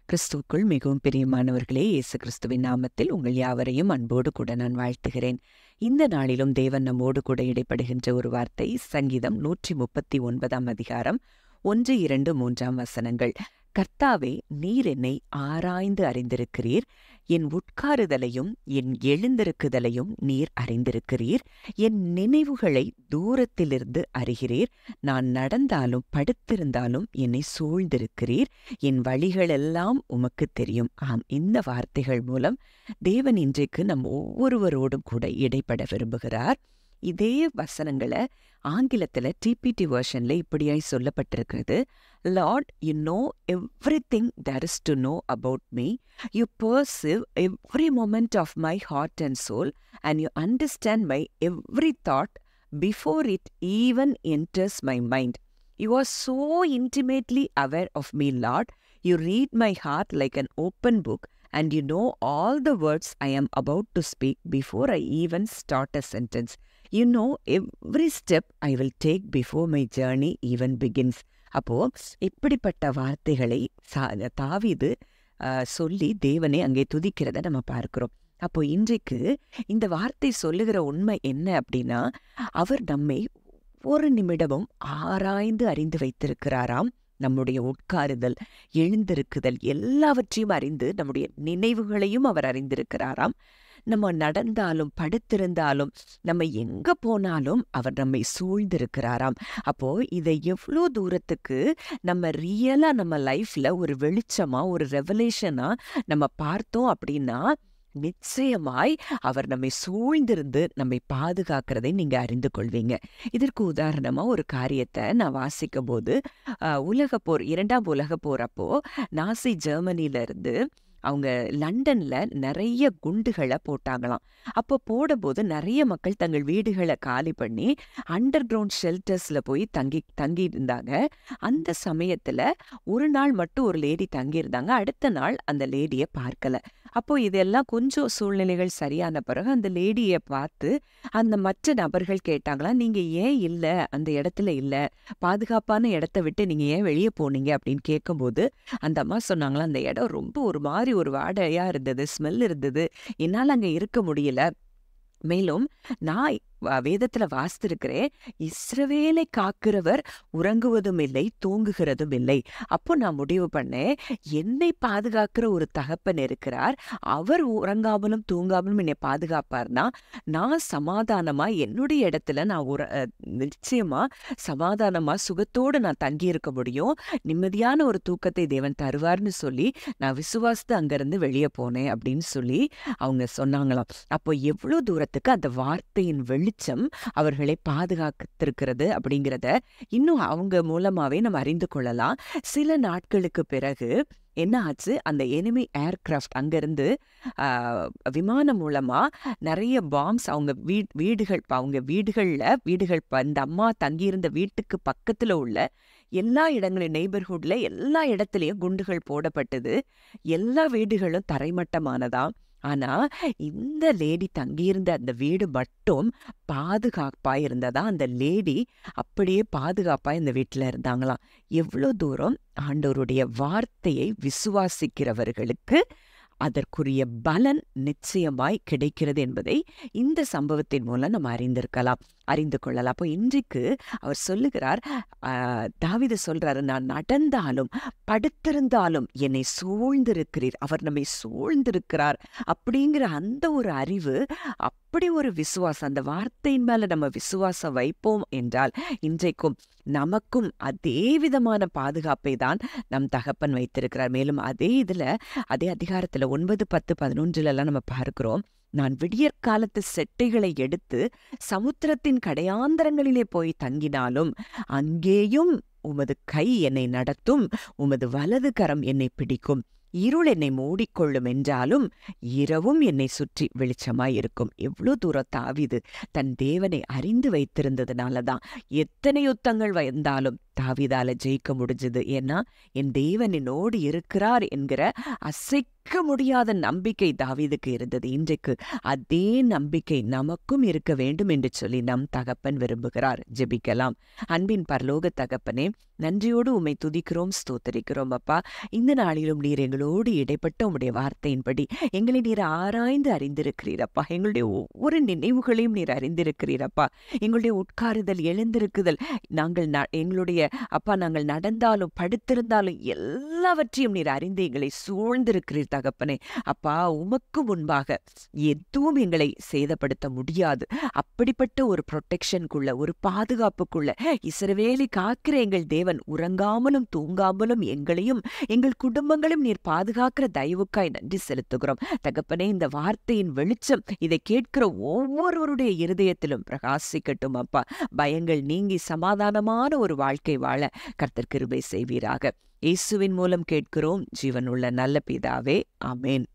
கிறிஸ்துவுக்குள் மிகவும் பிரியமானவர்களே, இயேசு கிறிஸ்துவின் நாமத்தில் உங்கள் யாவரையும் அன்போடு கூட நான் வாழ்த்துகிறேன். இந்த நாளிலும் தேவன் நம்மோடு கூட இடைப்படுகின்ற ஒரு வார்த்தை சங்கீதம் 139 அதிகாரம் 1, 2, 3 வசனங்கள். கர்த்தாவே, நீர் என்னை ஆராய்ந்து அறிந்திருக்கிறீர். என் உட்காருதலையும் என் எழுந்திருக்குதலையும் நீர் அறிந்திருக்கிறீர். என் நினைவுகளை தூரத்திலிருந்து அறிகிறீர். நான் நடந்தாலும் படுத்திருந்தாலும் என்னை சூழ்ந்திருக்கிறீர். என் வழிகளெல்லாம் உமக்கு தெரியும். ஆம், இந்த வார்த்தைகள் மூலம் தேவன் இன்றைக்கு நம் ஒவ்வொருவரோடும் கூட இடைப்பட விரும்புகிறார். இதே வசனங்களை ஆங்கிலத்தில் டிபிடி வெர்ஷன்ல இப்படியாய் சொல்லப்பட்டிருக்கிறது. Lord, you know everything there is to know about me. You perceive every moment of my heart and soul, and you understand my every thought before it even enters my mind. You are so intimately aware of me, Lord. You read my heart like an open book, and you know all the words I am about to speak before I even start a sentence. You know every step I will take before my journey even begins. அப்போ இப்படிப்பட்ட வார்த்தைகளை தாவீது சொல்லி தேவனை அங்கே துதிக்கிறத நம்ம பார்க்கிறோம். அப்போ இன்றைக்கு இந்த வார்த்தை சொல்லுகிற உண்மை என்ன அப்படின்னா, அவர் நம்மை ஒரு நிமிடமும் ஆராய்ந்து அறிந்து வைத்திருக்கிறாராம். நம்முடைய உட்காருதல், எழுந்திருக்குதல் எல்லாவற்றையும் அறிந்து நம்முடைய நினைவுகளையும் அவர் அறிந்திருக்கிறாராம். நம்ம நடந்தாலும் படுத்திருந்தாலும் நம்ம எங்க போனாலும் அவர் நம்மை சூழ்ந்திருக்கிறாராம். அப்போ இதை எவ்வளோ தூரத்துக்கு நம்ம ரியலா நம்ம லைஃப்ல ஒரு வெளிச்சமா ஒரு ரெவலேஷனா நம்ம பார்த்தோம் அப்படின்னா, நிச்சயமாய் அவர் நம்மை சூழ்ந்திருந்து நம்மை பாதுகாக்கிறதை நீங்க அறிந்து கொள்வீங்க. இதற்கு உதாரணமா ஒரு காரியத்தை நான் வாசிக்கும் போது, உலகப்போர் 2ஆம் உலகப்போர் அப்போ நாசி ஜெர்மனில இருந்து அவங்க லண்டன்ல நிறைய குண்டுகளை போட்டாங்களாம். அப்போ போடும்போது நிறைய மக்கள் தங்கள் வீடுகளை காலி பண்ணி அண்டர் கிரவுண்ட் ஷெல்டர்ஸ்ல போய் தங்கி இருந்தாங்க. அந்த சமயத்துல ஒரு நாள் மட்டும் ஒரு லேடி தங்கி இருந்தாங்க. அடுத்த நாள் அந்த லேடியை பார்க்கல. அப்போ இதெல்லாம் கொஞ்சம் சூழ்நிலைகள் சரியான பிறகு அந்த லேடியை பார்த்து அந்த மற்ற நபர்கள் கேட்டாங்களா, நீங்க ஏன் இல்ல அந்த இடத்துல இல்ல, பாதுகாப்பான இடத்த விட்டு நீங்க ஏன் வெளியே போனீங்க அப்படின்னு கேட்கும்போது அந்த அம்மா சொன்னாங்களா, அந்த இடம் ரொம்ப ஒரு மாதிரி ஒரு வாடையா இருந்தது, ஸ்மெல் இருந்தது, என்னால் அங்க இருக்க முடியல. மேலும் நான் வேதத்துல வாசித்திருக்கிறேன், இஸ்ரவேலை காக்கிறவர் உறங்குவதும் இல்லை தூங்குகிறதும் இல்லை. அப்போ நான் முடிவு பண்ணேன், என்னை பாதுகாக்கிற ஒரு தகப்பன் இருக்கிறார், அவர் உறங்காமலும் தூங்காமலும் என்னை பாதுகாப்பார்னா நான் சமாதானமா என்னுடைய இடத்துல நான் நிச்சயமா சமாதானமா சுகத்தோடு நான் தங்கி இருக்க முடியும். நிம்மதியான ஒரு தூக்கத்தை தேவன் தருவார்னு சொல்லி நான் விசுவாசித்து அங்கிருந்து வெளியே போனேன் அப்படின்னு சொல்லி அவங்க சொன்னாங்களாம். அப்போ எவ்வளவு தூரத்துக்கு அந்த வார்த்தையின் வெளிச்சம் அவர்களை பாதுகாத்திருக்கிறது அப்படிங்கிறத இன்னும் அவங்க மூலமாவே நம்ம அறிந்து கொள்ளலாம். சில நாட்களுக்கு பிறகு என்ன ஆச்சு, அந்த எனிமி ஏர்கிராஃப்ட் அங்கிருந்து விமானம் மூலமா நிறைய பாம்ஸ் அவங்க வீடுகள் இந்த அம்மா தங்கியிருந்த வீட்டுக்கு பக்கத்துல உள்ள எல்லா இடங்களையும் நெய்பர்ஹுட்ல எல்லா இடத்துலயும் குண்டுகள் போடப்பட்டது. எல்லா வீடுகளும் தரைமட்டமானதாம். ஆனா இந்த லேடி தங்கியிருந்த அந்த வீடு மட்டும் பாதுகாப்பாய் இருந்ததா. அந்த லேடி அப்படியே பாதுகாப்பாய் இந்த வீட்டுல இருந்தாங்களாம். எவ்வளவு தூரம் ஆண்டவருடைய வார்த்தையை விசுவாசிக்கிறவர்களுக்கு அதற்குரிய பலன் நிச்சயமாய் கிடைக்கிறது என்பதை இந்த சம்பவத்தின் மூலம் நம்ம அறிந்து கொள்ளலாம். அப்போ இன்றைக்கு அவர் சொல்லுகிறார், தாவீது சொல்றாரு, நான் நடந்தாலும் படுத்திருந்தாலும் என்னை சூழ்ந்திருக்கிறீர். அவர் நம்மை சூழ்ந்திருக்கிறார் அப்படிங்கிற அந்த ஒரு அறிவு, அப்படி ஒரு விசுவாசம், அந்த வார்த்தையின் மேல நம்ம விசுவாசம் வைப்போம் என்றால் இன்றைக்கும் நமக்கும் அதே விதமான பாதுகாப்பை தான் நம் தகப்பன் வைத்திருக்கிறார். மேலும் அதே அதிகாரத்துல 9, 10, 11 நம்ம பார்க்கிறோம், நான் விடியற்காலத்து செட்டைகளை எடுத்து சமுத்திரத்தின் கடையாந்தரங்களிலே போய் தங்கினாலும் அங்கேயும் உமது கை என்னை நடத்தும், உமது வலது கரம் என்னை பிடிக்கும். இருள் என்னை மூடிக்கொள்ளும் என்றாலும் இரவும் என்னை சுற்றி வெளிச்சமாயிருக்கும். எவ்வளோ தூரம் தாவீது தன் தேவனை அறிந்து வைத்திருந்ததுனாலதான் எத்தனை யுத்தங்கள் வந்தாலும் தாவீதால ஜெயிக்க முடிஞ்சது. ஏன்னா என் தேவன் என்னோடு இருக்கிறார் என்கிற முடியாத நம்பிக்கை தாவீதுக்கு இருந்தது. இன்றைக்கு அதே நம்பிக்கை நமக்கும் இருக்க வேண்டும் என்று சொல்லி நம் தகப்பன் விரும்புகிறார். ஜெபிக்கலாம். அன்பின் பரலோக தகப்பனே, நன்றியோடு உம்மை துதிக்கிறோம், ஸ்தோத்தரிக்கிறோம் அப்பா. இந்த நாளிலும் நீர் எங்களோடு இடைப்பட்ட உம்முடைய வார்த்தையின்படி எங்களை நீர் ஆராய்ந்து அறிந்திருக்கிறீரப்பா. எங்களுடைய ஒவ்வொரு நினைவுகளையும் நீர் அறிந்திருக்கிறீரப்பா. எங்களுடைய உட்காருதல், எழுந்திருக்குதல், எங்களுடைய அப்பா நாங்கள் நடந்தாலும் படுத்திருந்தாலும் எல்லாவற்றையும் நீர் அறிந்து எங்களை சூழ்ந்திருக்கிறீர் தகப்பனே. அப்பா, உமக்கு முன்பாக எதுவும் எங்களை சேதப்படுத்த முடியாது. அப்படிப்பட்ட ஒரு ப்ரொடெக்ஷனுக்குள்ள, ஒரு பாதுகாப்புக்குள்ள இஸ்ரவேலை காக்கிற எங்கள் தேவன் உறங்காமலும் தூங்காமலும் எங்களையும் எங்கள் குடும்பங்களும் நீர் பாதுகாக்கிற தயவுக்காய் நன்றி செலுத்துகிறோம் தகப்பனே. இந்த வார்த்தையின் வெளிச்சம் இதை கேட்கிற ஒவ்வொருவருடைய இருதயத்திலும் பிரகாசிக்கட்டும் அப்பா. பயங்கள் நீங்கி சமாதானமான ஒரு வாழ்க்கை வாழ கர்த்தர் கிருபை செய்வீராக. இயேசுவின் மூலம் கேட்கிறோம் ஜீவனுள்ள நல்ல பிதாவே, ஆமென்.